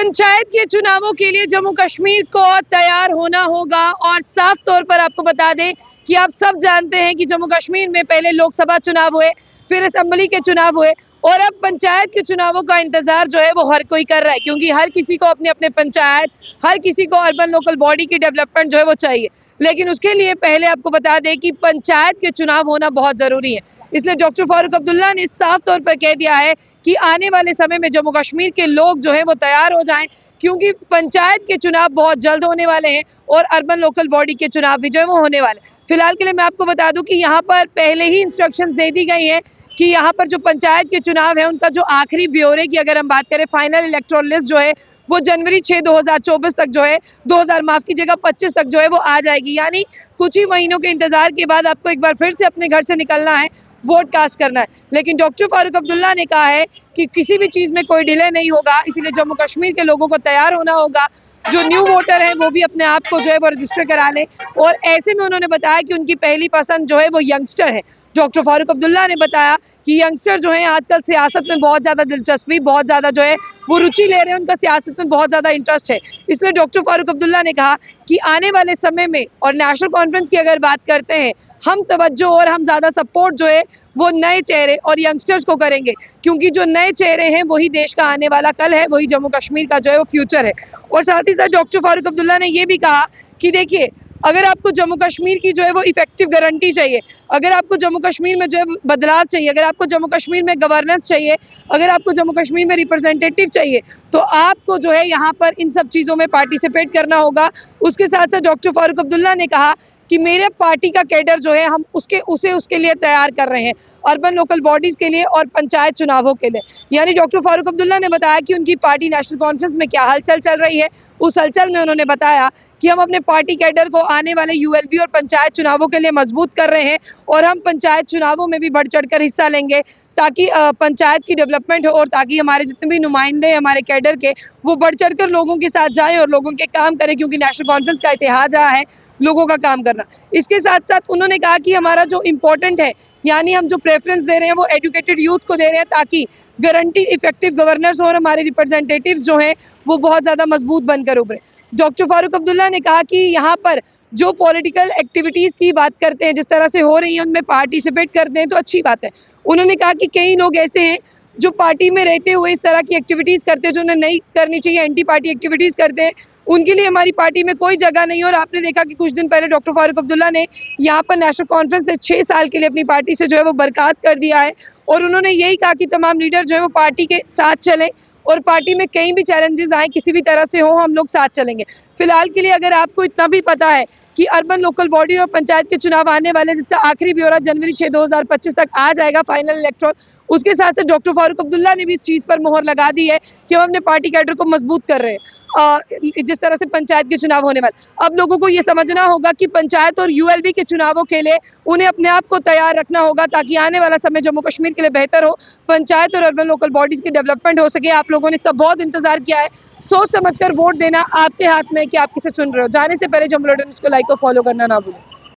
पंचायत के चुनावों के लिए जम्मू कश्मीर को तैयार होना होगा और साफ तौर पर आपको बता दें कि आप सब जानते हैं कि जम्मू कश्मीर में पहले लोकसभा चुनाव हुए, फिर असेंबली के चुनाव हुए और अब पंचायत के चुनावों का इंतजार जो है वो हर कोई कर रहा है, क्योंकि हर किसी को अपने अपने पंचायत, हर किसी को अर्बन लोकल बॉडी की डेवलपमेंट जो है वो चाहिए। लेकिन उसके लिए पहले आपको बता दें कि पंचायत के चुनाव होना बहुत जरूरी है। इसलिए डॉक्टर फारूक अब्दुल्ला ने साफ तौर पर कह दिया है कि आने वाले समय में जम्मू कश्मीर के लोग जो है वो तैयार हो जाएं, क्योंकि पंचायत के चुनाव बहुत जल्द होने वाले हैं और अर्बन लोकल बॉडी के चुनाव भी जो है वो होने वाले। फिलहाल के लिए मैं आपको बता दूं कि यहाँ पर पहले ही इंस्ट्रक्शंस दे दी गई हैं कि यहाँ पर जो पंचायत के चुनाव है उनका जो आखिरी ब्यौरे की अगर हम बात करें, फाइनल इलेक्टोरल लिस्ट जो है वो जनवरी 6 2024 तक जो है 25 तक जो है वो आ जाएगी। यानी कुछ ही महीनों के इंतजार के बाद आपको एक बार फिर से अपने घर से निकलना है, वोट कास्ट करना है। लेकिन डॉक्टर फारूक अब्दुल्ला ने कहा है कि किसी भी चीज में कोई डिले नहीं होगा, इसीलिए जम्मू कश्मीर के लोगों को तैयार होना होगा। जो न्यू वोटर है वो भी अपने आप को जो है वो रजिस्टर करा ले और ऐसे में उन्होंने बताया कि उनकी पहली पसंद जो है वो यंगस्टर है। डॉक्टर फारूक अब्दुल्ला ने बताया कि यंगस्टर जो है आजकल सियासत में बहुत ज्यादा दिलचस्पी, बहुत ज्यादा जो है वो रुचि ले रहे हैं, उनका सियासत में बहुत ज्यादा इंटरेस्ट है। इसलिए डॉक्टर फारूक अब्दुल्ला ने कहा कि आने वाले समय में और नेशनल कॉन्फ्रेंस की अगर बात करते हैं, हम तवज्जो और हम ज्यादा सपोर्ट जो है वो नए चेहरे और यंगस्टर्स को करेंगे, क्योंकि जो नए चेहरे हैं वही देश का आने वाला कल है, वही जम्मू कश्मीर का जो है वो फ्यूचर है। और साथ ही साथ डॉक्टर फारूक अब्दुल्ला ने ये भी कहा कि देखिए, अगर आपको जम्मू कश्मीर की जो है वो इफेक्टिव गारंटी चाहिए, अगर आपको जम्मू कश्मीर में जो है बदलाव चाहिए, अगर आपको जम्मू कश्मीर में गवर्नेंस चाहिए, अगर आपको जम्मू कश्मीर में रिप्रेजेंटेटिव चाहिए, तो आपको जो है यहाँ पर इन सब चीज़ों में पार्टिसिपेट करना होगा। उसके साथ साथ डॉक्टर फारूक अब्दुल्ला ने कहा कि मेरे पार्टी का कैडर जो है हम उसके लिए तैयार कर रहे हैं, अर्बन लोकल बॉडीज के लिए और पंचायत चुनावों के लिए। यानी डॉक्टर फारूक अब्दुल्ला ने बताया कि उनकी पार्टी नेशनल कॉन्फ्रेंस में क्या हलचल चल रही है। उस हलचल में उन्होंने बताया कि हम अपने पार्टी कैडर को आने वाले यूएलबी और पंचायत चुनावों के लिए मजबूत कर रहे हैं और हम पंचायत चुनावों में भी बढ़ चढ़कर हिस्सा लेंगे, ताकि पंचायत की डेवलपमेंट हो और ताकि हमारे जितने भी नुमाइंदे हमारे कैडर के वो बढ़ चढ़कर लोगों के साथ जाएं और लोगों के काम करें, क्योंकि नेशनल कॉन्फ्रेंस का इतिहास रहा है लोगों का काम करना। इसके साथ साथ उन्होंने कहा कि हमारा जो इम्पोर्टेंट है, यानी हम जो प्रेफरेंस दे रहे हैं वो एजुकेटेड यूथ को दे रहे हैं, ताकि गारंटी इफेक्टिव गवर्नर्स और हमारे रिप्रेजेंटेटिव्स जो हैं वो बहुत ज़्यादा मजबूत बनकर उभरे। डॉक्टर फारूक अब्दुल्ला ने कहा कि यहाँ पर जो पॉलिटिकल एक्टिविटीज़ की बात करते हैं, जिस तरह से हो रही है उनमें पार्टिसिपेट करते हैं तो अच्छी बात है। उन्होंने कहा कि कई लोग ऐसे हैं जो पार्टी में रहते हुए इस तरह की एक्टिविटीज़ करते हैं जो उन्हें नहीं करनी चाहिए, एंटी पार्टी एक्टिविटीज़ करते हैं, उनके लिए हमारी पार्टी में कोई जगह नहीं है। और आपने देखा कि कुछ दिन पहले डॉक्टर फारूक अब्दुल्ला ने यहाँ पर नेशनल कॉन्फ्रेंस से 6 साल के लिए अपनी पार्टी से जो है वो बर्खास्त कर दिया है और उन्होंने यही कहा कि तमाम लीडर जो है वो पार्टी के साथ चलें और पार्टी में कहीं भी चैलेंजेस आए, किसी भी तरह से हो, हम लोग साथ चलेंगे। फिलहाल के लिए अगर आपको इतना भी पता है कि अर्बन लोकल बॉडी और पंचायत के चुनाव आने वाले, जिसका आखिरी ब्यौरा जनवरी 6 2025 तक आ जाएगा, फाइनल इलेक्ट्रॉन, उसके साथ साथ डॉक्टर फारूक अब्दुल्ला ने भी इस चीज़ पर मोहर लगा दी है कि हम अपने पार्टी कैडर को मजबूत कर रहे हैं जिस तरह से पंचायत के चुनाव होने वाले। अब लोगों को ये समझना होगा कि पंचायत और यूएलबी के चुनावों के लिए उन्हें अपने आप को तैयार रखना होगा, ताकि आने वाला समय जम्मू कश्मीर के लिए बेहतर हो, पंचायत और अर्बन लोकल बॉडीज की डेवलपमेंट हो सके। आप लोगों ने इसका बहुत इंतजार किया है, सोच समझकर वोट देना आपके हाथ में है कि आप किसे चुन रहे हो। जाने से पहले जम्मू न्यूज़ को लाइक और फॉलो करना ना भूलें।